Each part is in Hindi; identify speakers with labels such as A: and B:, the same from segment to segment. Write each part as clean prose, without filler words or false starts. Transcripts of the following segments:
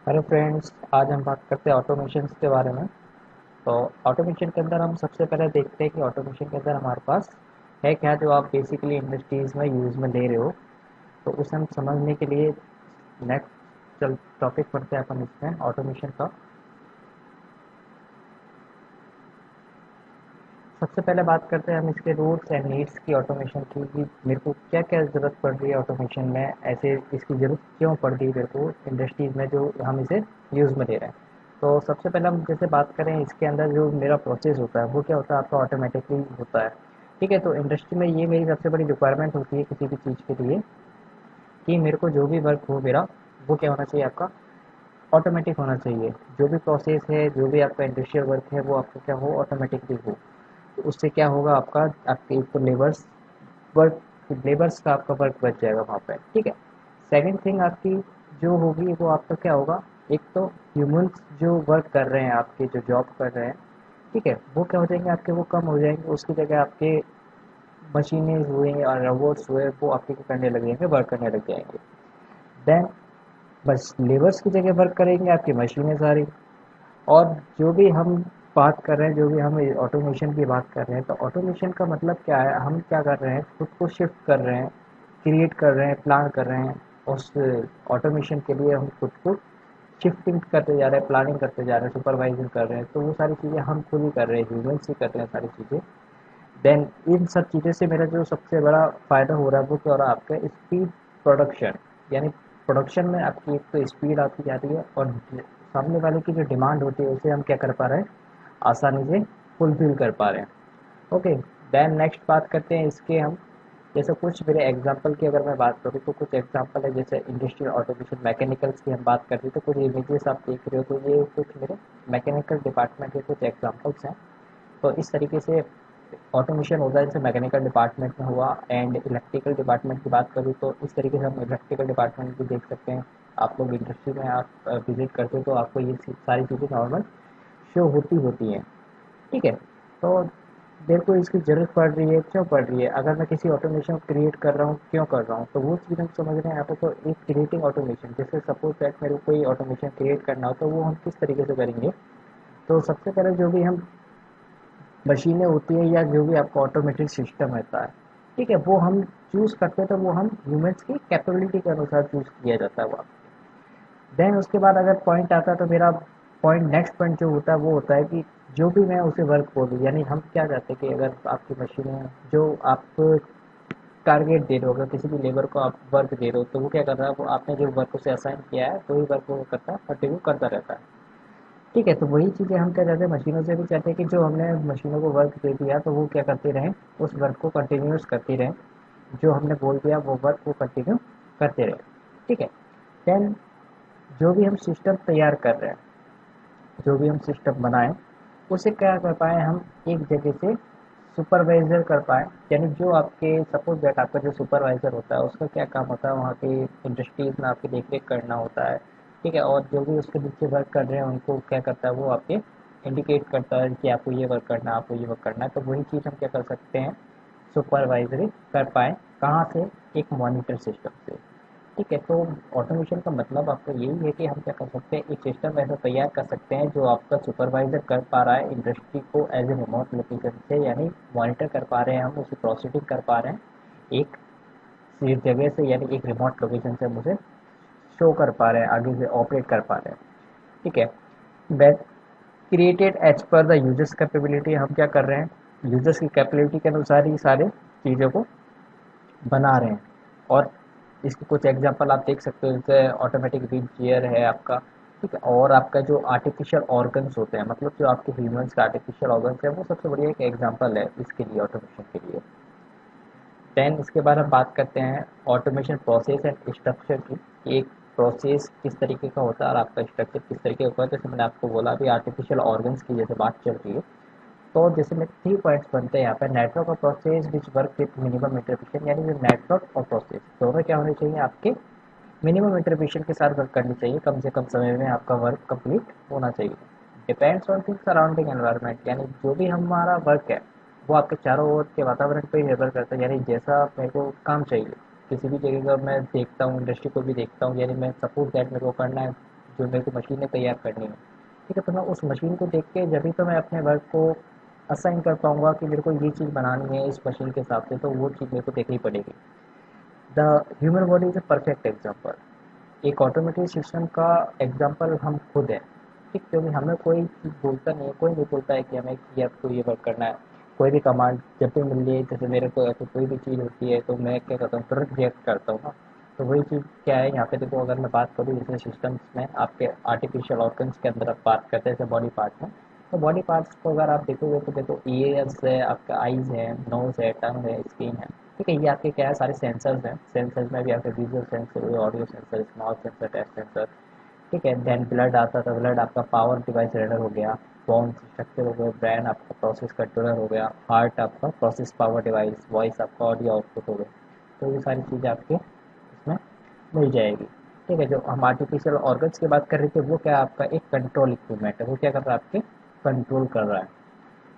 A: हेलो फ्रेंड्स, आज हम बात करते हैं ऑटोमेशन के बारे में। तो ऑटोमेशन के अंदर हम सबसे पहले देखते हैं कि ऑटोमेशन के अंदर हमारे पास है क्या, जो आप बेसिकली इंडस्ट्रीज़ में यूज़ में ले रहे हो। तो उसे हम समझने के लिए नेक्स्ट चल टॉपिक पढ़ते हैं अपन इसमें ऑटोमेशन का। सबसे पहले बात करते हैं हम इसके रूट्स एंड नीड्स की, ऑटोमेशन की, कि मेरे को क्या क्या ज़रूरत पड़ रही है ऑटोमेशन में, ऐसे इसकी ज़रूरत क्यों पड़ रही है मेरे को इंडस्ट्रीज़ में जो हम इसे यूज़ में ले रहे हैं। तो सबसे पहले हम जैसे बात करें, इसके अंदर जो मेरा प्रोसेस होता है वो क्या होता है, आपका ऑटोमेटिकली होता है। ठीक है, तो इंडस्ट्री में ये मेरी सबसे बड़ी रिक्वायरमेंट होती है किसी भी चीज़ के लिए, कि मेरे को जो भी वर्क हो मेरा, वो क्या होना चाहिए, आपका ऑटोमेटिक होना चाहिए। जो भी प्रोसेस है, जो भी आपका इंडस्ट्रियल वर्क है, वो आपका क्या हो, ऑटोमेटिकली हो। तो उससे क्या होगा, आपका आपके एक तो वर्क लेबर्स का आपका वर्क बच जाएगा वहाँ पे। ठीक है। सेकंड थिंग आपकी जो होगी, वो आपका क्या होगा, एक तो ह्यूमंस जो वर्क कर रहे हैं, आपके जो जॉब कर रहे हैं, ठीक है, वो क्या हो जाएंगे, आपके वो कम हो जाएंगे। उसकी जगह आपके मशीनें हुए और रोबोट्स हुए, वो आपके क्या करने लग जाएंगे, वर्क करने लग जाएंगे। देन बस लेबर्स की जगह वर्क करेंगे आपकी मशीनें सारी। और जो भी हम बात कर रहे हैं, जो भी हम ऑटोमेशन की बात कर रहे हैं, तो ऑटोमेशन का मतलब क्या है, हम क्या कर रहे हैं, खुद को शिफ्ट कर रहे हैं, क्रिएट कर रहे हैं, प्लान कर रहे हैं। उस ऑटोमेशन के लिए हम खुद को शिफ्टिंग करते जा रहे हैं, प्लानिंग करते जा रहे हैं, सुपरवाइजिंग कर रहे हैं। तो वो सारी चीज़ें हम खुद ही कर रहे हैं, ह्यूमन्स ही कर रहे हैं सारी चीज़ें। देन इन सब चीज़ों से मेरा जो सबसे बड़ा फ़ायदा हो रहा है, वो क्या हो रहा है, आपका स्पीड प्रोडक्शन। यानी प्रोडक्शन में आपकी एक तो स्पीड आती जा रही है, और सामने वाले की जो डिमांड होती है उसे हम क्या कर पा रहे हैं, आसानी से फुलफिल कर पा रहे हैं। ओके। देन नेक्स्ट बात करते हैं इसके हम, जैसे कुछ मेरे एग्जांपल की अगर मैं बात करूँ, तो कुछ एग्जांपल है, जैसे इंडस्ट्रियल ऑटोमेशन मैकेनिकल्स की हम बात करते हैं, तो कुछ इमेजेस आप देख रहे हो, तो ये कुछ मेरे मैकेनिकल डिपार्टमेंट के कुछ एग्जांपल्स हैं। तो इस तरीके से ऑटोमेशन होता है, जैसे मैकेनिकल डिपार्टमेंट में हुआ। एंड इलेक्ट्रिकल डिपार्टमेंट की बात करूँ, तो इस तरीके से हम इलेक्ट्रिकल डिपार्टमेंट भी देख सकते हैं। आप लोग इंडस्ट्री में आप विजिट करते हो, तो आपको ये सारी चीज़ें नॉर्मल शो होती होती हैं। ठीक है। तो मेरे को इसकी ज़रूरत पड़ रही है, क्यों पड़ रही है, अगर मैं किसी ऑटोमेशन क्रिएट कर रहा हूँ, क्यों कर रहा हूँ, तो वो चीज़ हम समझ रहे हैं यहाँ पे। तो एक क्रिएटिंग ऑटोमेशन, जैसे सपोज दैट मेरे को कोई ऑटोमेशन क्रिएट करना हो, तो वो हम किस तरीके से करेंगे। तो सबसे पहले जो भी हम मशीनें होती हैं, या जो भी आपका ऑटोमेटेड सिस्टम रहता है, ठीक है, वो हम चूज़ करते हैं, तो वो हम ह्यूमन्स की कैपेबिलिटी के अनुसार चूज़ किया जाता है वो। देन उसके बाद अगर पॉइंट आता है, तो मेरा पॉइंट नेक्स्ट पॉइंट जो होता है, वो होता है कि जो भी मैं उसे वर्क बोलूँ, यानी हम क्या चाहते हैं कि अगर आपकी मशीनें जो आप टारगेट दे रहे हो, अगर किसी भी लेबर को आप वर्क दे रहे हो, तो वो क्या कर रहा है, वो आपने जो वर्क उसे असाइन किया है, तो वही वर्क वो करता है, कंटिन्यू करता रहता है। ठीक है, तो वही चीज़ें हम क्या चाहते हैं, मशीनों से भी चाहते हैं कि जो हमने मशीनों को वर्क दे दिया, तो वो क्या करते रहें, उस वर्क को कंटिन्यूस करती रहें। जो हमने बोल दिया वो वर्क को कंटिन्यू करते रहें। ठीक है। देन जो भी हम सिस्टम तैयार कर रहे हैं, जो भी हम सिस्टम बनाएं, उसे क्या कर पाएँ हम, एक जगह से सुपरवाइज़र कर पाएँ। यानी जो आपके सपोज़ दैट आपका जो सुपरवाइज़र होता है, उसका क्या काम होता है, वहाँ के इंडस्ट्रीज़ में आपकी देख-रेख करना होता है। ठीक है, और जो भी उसके नीचे वर्क कर रहे हैं, उनको क्या करता है, वो आपके इंडिकेट करता है कि आपको ये वर्क करना है, आपको ये वर्क करना है। तो वही चीज़ हम क्या कर सकते हैं, सुपरवाइज़री कर पाएँ, कहाँ से, एक मॉनिटर सिस्टम से। ठीक है, तो ऑटोमेशन का मतलब आपका यही है कि हम क्या कर सकते हैं, एक सिस्टम ऐसा तैयार कर सकते हैं जो आपका सुपरवाइजर कर पा रहा है इंडस्ट्री को एज ए रिमोट लोकेशन से, यानी मॉनिटर कर पा रहे हैं, हम उसे प्रोसीडिंग कर पा रहे हैं एक इस जगह से, यानी एक रिमोट लोकेशन से हम उसे शो कर पा रहे हैं, आगे से ऑपरेट कर पा रहे हैं। ठीक है। Best created as per the users capability, हम क्या कर रहे हैं, यूजर्स की कैपेबिलिटी के अनुसार ही सारे चीज़ों को बना रहे हैं। और इसके कुछ एग्जांपल आप देख सकते हो, जैसे ऑटोमेटिक व्हील चेयर है आपका। ठीक है, और आपका जो आर्टिफिशियल ऑर्गन्स होते हैं, मतलब जो आपके ह्यूमंस का आर्टिफिशियल ऑर्गन्स है, वो सबसे बढ़िया एक एग्जांपल है इसके लिए, ऑटोमेशन के लिए। देन इसके बाद हम बात करते हैं ऑटोमेशन प्रोसेस एंड स्ट्रक्चर की, कि एक प्रोसेस किस तरीके का होता है और आपका स्ट्रक्चर किस तरीके का होता है। जैसे मैंने आपको बोला अभी, आर्टिफिशियल ऑर्गन्स की जैसे बात चल रही है, तो जैसे में 3 पॉइंट्स बनते हैं यहाँ पे, नेटवर्क और process which work with minimum interruption. यानी जो नेटवर्क और प्रोसेस दोनों क्या होने चाहिए, आपके मिनिमम इंटरप्रिशन के साथ वर्क करनी चाहिए, कम से कम समय में आपका वर्क कंप्लीट होना चाहिए। Depends on thing surrounding environment, यानी जो भी हमारा वर्क है, वो आपके चारों ओर के वातावरण पर ही निर्भर करता है। यानी जैसा मेरे को काम चाहिए, किसी भी जगह का मैं देखता हूँ, इंडस्ट्री को भी देखता हूँ, यानी मैं सपोज दैट मेरे को करना है जो मेरे को मशीनें तैयार करनी है, ठीक है, तो मैं उस मशीन को देख के जब भी तो मैं अपने वर्क को असाइन कर पाऊँगा कि मेरे को ये चीज़ बनानी है इस मशीन के हिसाब से, तो वो चीज़ मेरे को देखनी पड़ेगी। The human body is a perfect example. एक ऑटोमेटिक सिस्टम का एग्जाम्पल हम खुद हैं, ठीक, क्योंकि हमें कोई चीज़ बोलता नहीं है, कोई नहीं बोलता है कि हमें कि आपको ये वर्क करना है। कोई भी कमांड जब भी मिल रही है, जैसे मेरे को ऐसे कोई भी चीज़ होती है तो मैं क्या करता हूँ, तुरंत रिएक्ट करता हूँ ना। तो वही चीज़ क्या है यहाँ पे, देखो अगर मैं बात करूँ जैसे सिस्टम्स में आपके आर्टिफिशियल ऑर्गन्स के अंदर आप बात करते हैं जैसे बॉडी पार्ट में, तो बॉडी पार्ट्स को अगर आप देखोगे तो देखो ईयर्स है, आपका आईज है, नोज है, टंग है, स्किन है, ठीक है, ये आपके क्या है, सारे सेंसर्स हैं। सेंसर्स में भी आपके विजुअल सेंसर हुए, audio sensor, small sensor, touch sensor, ठीक है। देन ब्लड आता था, ब्लड आपका पावर डिवाइस रीडर हो गया, बोन स्ट्रक्चर हो गया, ब्रेन आपका प्रोसेस कंट्रोलर हो गया, हार्ट आपका प्रोसेस पावर डिवाइस, वॉइस आपका ऑडियो आउटपुट हो गया। तो ये सारी चीज़ें आपके इसमें मिल जाएगी, ठीक है। जो हम आर्टिफिशियल ऑर्गन्स की बात कर रहे थे वो क्या आपका एक कंट्रोल इक्विपमेंट है, वो क्या कर रहा है, आपके कंट्रोल कर रहा है।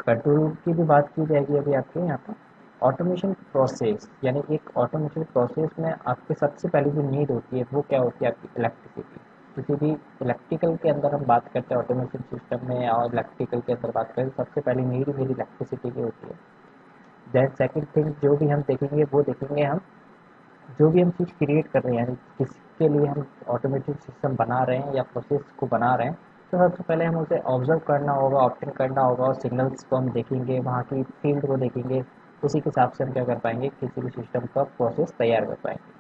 A: कंट्रोल की भी बात की जाएगी अभी आपके यहाँ पर। ऑटोमेशन प्रोसेस यानी एक ऑटोमेशन प्रोसेस में आपके सबसे पहले जो नीड होती है वो क्या होती है, आपकी इलेक्ट्रिसिटी। किसी भी इलेक्ट्रिकल के अंदर हम बात करते हैं ऑटोमेशन सिस्टम में, और इलेक्ट्रिकल के अंदर बात करें, सबसे पहले नीड मेरी इलेक्ट्रिसिटी की होती है। देन सेकंड थिंग जो भी हम देखेंगे वो देखेंगे हम, जो भी हम चीज़ क्रिएट कर रहे हैं यानी किसके लिए हम ऑटोमेटिक सिस्टम बना रहे हैं या प्रोसेस को बना रहे हैं, तो सबसे पहले हम उसे ऑब्जर्व करना होगा, ऑप्टेन करना होगा, और सिग्नल्स को हम देखेंगे, वहाँ की फील्ड को देखेंगे, उसी के हिसाब से हम क्या कर पाएंगे, किसी भी सिस्टम का प्रोसेस तैयार कर पाएंगे,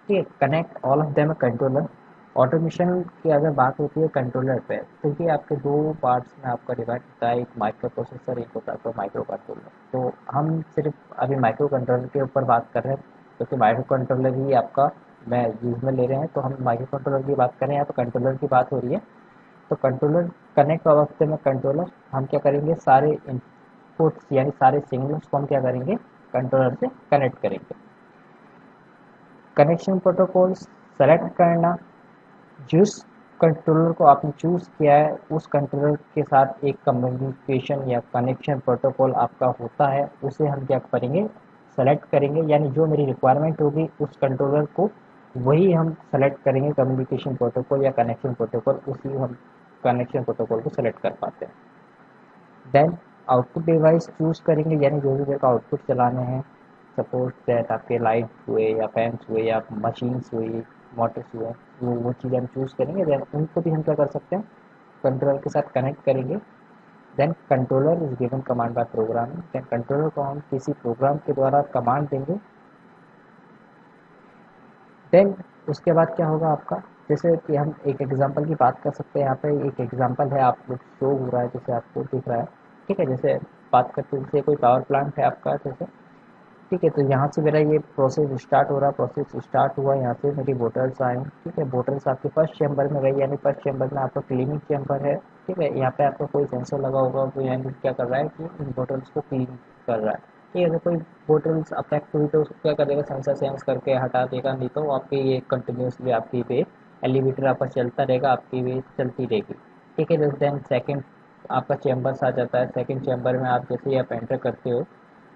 A: ठीक है। Connect all of them controller. Automation की अगर बात होती है कंट्रोलर पे, तो ये आपके दो पार्ट्स में आपका डिवाइड होता है, एक माइक्रो प्रोसेसर, एक होता है आपका माइक्रो कंट्रोलर। तो हम सिर्फ अभी माइक्रो कंट्रोलर के ऊपर बात कर रहे हैं, क्योंकि माइक्रो कंट्रोलर ही आपका मैं यूज़ में ले रहे हैं, तो हम माइक्रो कंट्रोलर की बात करें, यहाँ पर कंट्रोलर की बात हो रही है। तो controller connect all of them controller, हम क्या करेंगे, सारे इनपुट्स यानी सारे सिग्नल्स को हम क्या करेंगे, कंट्रोलर से कनेक्ट करेंगे। कनेक्शन प्रोटोकॉल सेलेक्ट करना, जिस कंट्रोलर को आपने चूज़ किया है उस कंट्रोलर के साथ एक कम्युनिकेशन या कनेक्शन प्रोटोकॉल आपका होता है, उसे हम क्या करेंगे, सेलेक्ट करेंगे, यानी जो मेरी रिक्वायरमेंट होगी उस कंट्रोलर को वही हम सेलेक्ट करेंगे, कम्युनिकेशन प्रोटोकॉल या कनेक्शन प्रोटोकॉल, उसी हम कनेक्शन प्रोटोकॉल को सेलेक्ट कर पाते हैं। देन आउटपुट डिवाइस चूज़ करेंगे, यानी जो भी मेरे को आउटपुट चलाने हैं, सपोज दैट आपके लाइट हुए या फैंस हुए या मशीन्स हुई, मोटर्स हुए, वो चीज़ें हम चूज़ करेंगे। देन उनको भी हम क्या कर सकते हैं, कंट्रोलर के साथ कनेक्ट करेंगे। Then controller is given command by programming, then controller को हम किसी प्रोग्राम के द्वारा कमांड देंगे। देन उसके बाद क्या होगा आपका, जैसे कि हम एक एग्जांपल की बात कर सकते हैं, यहाँ पे एक एग्जांपल है, आप लोग शो हो रहा है जैसे आपको दिख रहा है, ठीक है। जैसे बात करते हैं, जैसे कोई पावर प्लांट है आपका, जैसे, ठीक है, तो यहाँ से मेरा ये प्रोसेस स्टार्ट हो रहा, प्रोसेस स्टार्ट हुआ, यहाँ से मेरी बोटल्स आए, ठीक है, बोटल्स आपके फर्स्ट चैम्बर में गई, यानी फर्स्ट चैम्बर में आपका क्लीनिंग चैम्बर है, ठीक है। यहाँ पे आपका कोई सेंसर लगा होगा, वो यानी क्या कर रहा है कि इन बोटल्स को क्लीन कर रहा है, ठीक है। अगर कोई बोटल्स अफेक्ट हुई तो उसको क्या करेगा, सेंसर सेंस करके हटा देगा, नहीं तो आपकी ये कंटिन्यूसली आपकी वे एलिवेटर आपका चलता रहेगा, आपकी वे चलती रहेगी, ठीक है। देन सेकेंड आपका चैम्बर्स आ जाता है, सेकेंड चैम्बर में आप जैसे ही आप एंटर करते हो,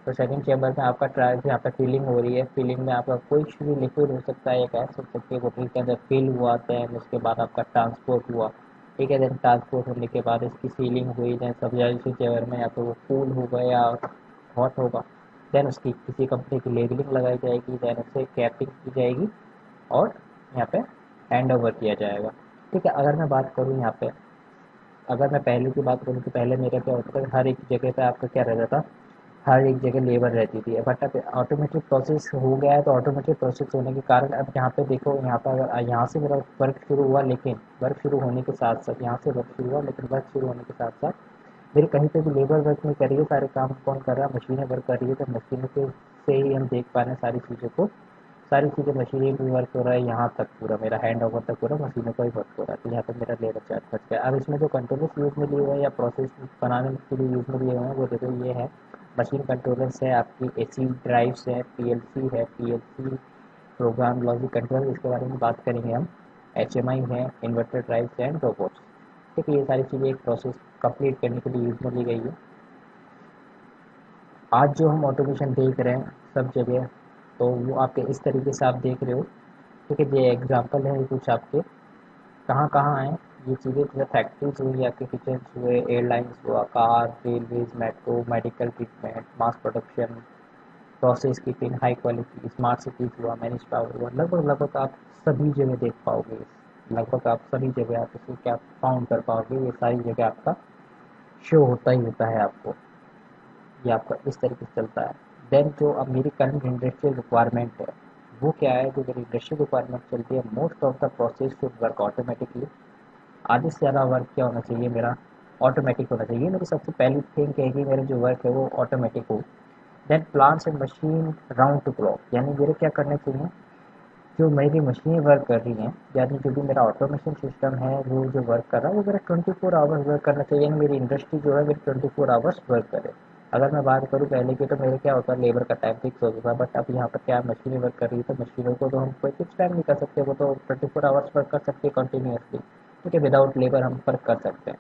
A: तो सेकंड चैम्बर में आपका ट्रायल यहाँ पे फीलिंग हो रही है, फीलिंग में आपका कोई भी लिक्विड हो सकता है, या गैस हो सकती है, बोतल के अंदर फिल हुआ आता है, उसके बाद आपका ट्रांसपोर्ट हुआ, ठीक है। देन ट्रांसपोर्ट होने के बाद इसकी सीलिंग हुई, देन सब्जाइसी चेवर में या तो वो कूल होगा या हॉट होगा, देन उसकी किसी कंपनी की लेबलिंग लगाई जाएगी, देन उसे कैपिंग की जाएगी, और यहाँ पे हैंड ओवर किया जाएगा, ठीक है। अगर मैं बात करूँ यहाँ पे, अगर मैं पहले की बात करूँ तो पहले मेरा क्या होता था, हर एक जगह पे आपका क्या रहता था, हर एक जगह लेबर रहती थी, बट अब ऑटोमेटिक प्रोसेस हो गया है, तो ऑटोमेटिक प्रोसेस होने के कारण अब यहाँ पे देखो, यहाँ पर अगर यहाँ से मेरा वर्क शुरू हुआ, लेकिन वर्क शुरू होने के साथ साथ यहाँ से वर्क शुरू हुआ, लेकिन वर्क शुरू होने के साथ साथ मेरे कहीं पे भी लेबर वर्क नहीं कर रही है, सारे काम कौन कर रहा है, मशीनें वर्क कर रही है, तो मशीनों के से ही हम देख पा रहे हैं सारी चीज़ों को, सारी चीज़ें मशीनें भी वर्क हो रहा है, यहाँ तक पूरा मेरा हैंड ओवर तक पूरा मशीनों का ही वर्क हो रहा है, तो यहाँ पर मेरा लेबर चार्ज बच गया। अब इसमें जो कंट्रोलर्स यूज़ में लिए हुए हैं या प्रोसेस बनाने के लिए यूज़ में लिए हुए हैं, वो देखो ये है, मशीन कंट्रोलर्स है, आपकी एसी ड्राइव्स है, पीएलसी है, पीएलसी प्रोग्राम लॉजिक कंट्रोलर, इसके बारे में बात करेंगे हम। एचएमआई है, इन्वर्टर ड्राइव्स एंड रोबोट्स, ठीक है। ये सारी चीज़ें एक प्रोसेस कंप्लीट करने के लिए यूज़ में ली गई है। आज जो हम ऑटोमेशन देख रहे हैं सब जगह, तो वो आपके इस तरीके से आप देख रहे हो, ठीक है। ये एग्जांपल है कुछ आपके, कहाँ कहाँ आए, ये चीज़ें जैसे फैक्ट्रीज हुई, आपके किचन हुए, एयरलाइंस हुआ, car, railways, metro, medical treatment, mass production, process keeping, high quality, smart cities हुआ, मैनेज पावर हुआ, लगभग लगभग आप सभी जगह देख पाओगे। लगभग आप सभी जगह आप इसे क्या फाउंड कर पाओगे, ये सारी जगह आपका शो होता ही होता है आपको। ये आपका इस तरीके से चलता है। देन जो अब मेरी करंट इंडस्ट्रियल रिक्वायरमेंट है, वो क्या है, जो मेरी इंडस्ट्रियल रिक्वायरमेंट चलती है, most of the process should work automatically. आधे से ज़्यादा वर्क क्या होना चाहिए मेरा, ऑटोमेटिक होना चाहिए। मेरी सबसे पहली थिंग है कि मेरा जो वर्क है वो ऑटोमेटिक हो। Then plants and machine round to clock, यानी मेरे क्या करना चाहिए, जो मेरी मशीन वर्क कर रही हैं, यानी जो भी मेरा ऑटोमेशन सिस्टम है वो जो वर्क कर रहा है वो मेरा 24 आवर्स वर्क करना चाहिए, यानी मेरी इंडस्ट्री जो है मेरी 24 आवर्स वर्क करे। अगर मैं बात करूँ पहले की, तो मेरे क्या होता है, लेबर का टाइम फिक्स होता था, बट अब यहाँ पर क्या मशीनें वर्क कर रही है, तो मशीनों को तो हम कोई फिक्स टाइम नहीं कर सकते, वो तो 24 आवर्स वर्क कर सकते हैं कंटिन्यूसली। ठीक है, विदाउट लेबर हम वर्क कर सकते हैं।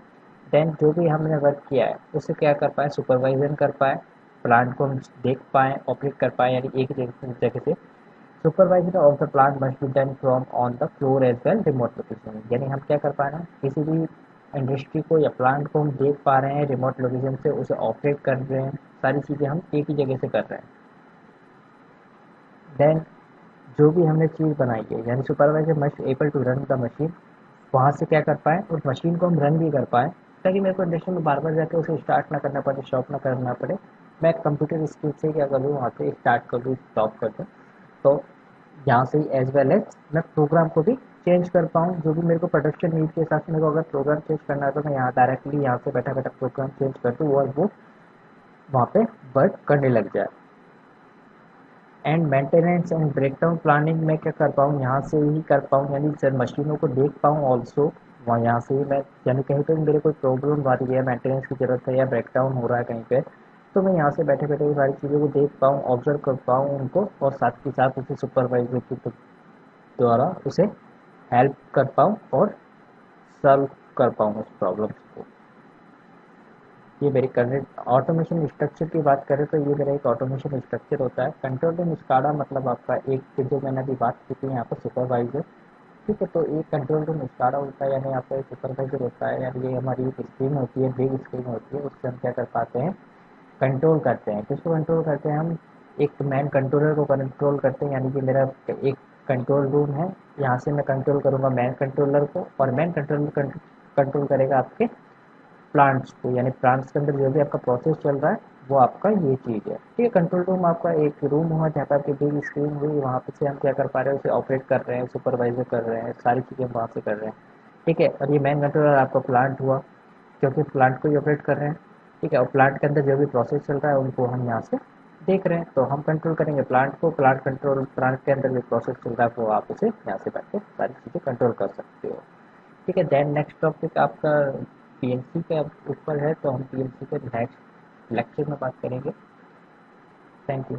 A: देन जो भी हमने वर्क किया है उससे क्या कर पाए, सुपरवाइजन कर पाए, प्लांट को हम देख पाएँ, ऑपरेट कर पाएँ, यानी एक जगह से। Supervisor of the plant must be done from on the floor as well remote location, यानी हम क्या कर पा रहे हैं, किसी भी इंडस्ट्री को या प्लांट को हम देख पा रहे हैं रिमोट लोकेशन से, उसे ऑपरेट कर रहे हैं, सारी चीज़ें हम एक ही जगह से कर रहे हैं। देन जो भी हमने चीज़ बनाई है, यानी supervisor must able to run the machine, वहाँ से क्या कर पाएँ, उस मशीन को हम रन भी कर पाएँ, ताकि मेरे को इंडस्ट्री में बार बार जाकर उसे स्टार्ट ना करना पड़े, स्टॉप ना करना पड़े। मैं कंप्यूटर स्किल से क्या कर दूँ, वहाँ से स्टार्ट कर दूँ, स्टॉप कर दूँ। तो यहाँ से एज वेल एज मैं प्रोग्राम को भी चेंज कर पाऊँ, जो भी मेरे को प्रोडक्शन नीड के हिसाब से मेरे को अगर प्रोग्राम चेंज करना है, तो मैं यहाँ डायरेक्टली यहाँ से बैठा बैठा प्रोग्राम चेंज कर दूँ और वो वहाँ पे वर्क करने लग जाए। And maintenance and breakdown planning मैं क्या कर पाऊँ, यहाँ से ही कर पाऊँ, यानी सर मशीनों को देख पाऊँ ऑल्सो, वहाँ यहाँ से ही मैं, यानी कहीं पे भी मेरे कोई प्रॉब्लम आ रही है, मेंटेनेंस की ज़रूरत है या ब्रेकडाउन हो रहा है कहीं पे, तो मैं यहाँ से बैठे बैठे वो सारी चीज़ों को देख पाऊँ, ऑब्जर्व कर पाऊँ उनको, और साथ के साथ उसे सुपरवाइजर के द्वारा उसे हेल्प कर पाऊँ और सॉल्व कर पाऊँ उस प्रॉब्लम्स को। ये मेरी करंट ऑटोमेशन स्ट्रक्चर की बात करें, तो ये मेरा एक ऑटोमेशन स्ट्रक्चर होता है। कंट्रोल रूम स्काडा मतलब आपका एक, जो मैंने अभी बात की थी यहाँ पर सुपरवाइजर। ठीक है, तो एक कंट्रोल रूम स्काडा होता है, यानी आपका एक सुपरवाइजर होता है, यानी ये हमारी एक स्क्रीन होती है, बिग स्क्रीन होती है, उससे हम क्या कर पाते हैं, कंट्रोल करते हैं। किसको कंट्रोल करते हैं हम, एक मैन कंट्रोलर को कंट्रोल करते हैं, यानी कि मेरा एक कंट्रोल रूम है, यहाँ से मैं कंट्रोल करूँगा मैन कंट्रोलर को, और मैन कंट्रोलर कंट्रोल करेगा आपके प्लांट्स को, यानी प्लांट्स के अंदर जो भी आपका प्रोसेस चल रहा है वो आपका ये चीज़ है। ठीक है, कंट्रोल रूम आपका एक रूम हुआ जहाँ पर आपकी बिग स्क्रीन हुई, वहाँ पे से हम क्या कर पा रहे हैं, उसे ऑपरेट कर रहे हैं, सुपरवाइजर कर रहे हैं, सारी चीज़ें हम वहाँ से कर रहे हैं। ठीक है, और ये मैन कंट्रोलर आपका प्लांट हुआ, क्योंकि प्लांट को ही ऑपरेट कर रहे हैं। ठीक है, और प्लांट के अंदर जो भी प्रोसेस चल रहा है उनको हम यहाँ से देख रहे हैं, तो हम कंट्रोल करेंगे प्लांट को, प्लांट कंट्रोल, प्लांट के अंदर जो प्रोसेस चल रहा है वो आप उसे यहाँ से बैठ के सारी चीज़ें कंट्रोल कर सकते हो। ठीक है, देन नेक्स्ट टॉपिक आपका पीएलसी के ऊपर है, तो हम पीएलसी के नेक्स्ट लेक्चर में बात करेंगे। Thank you.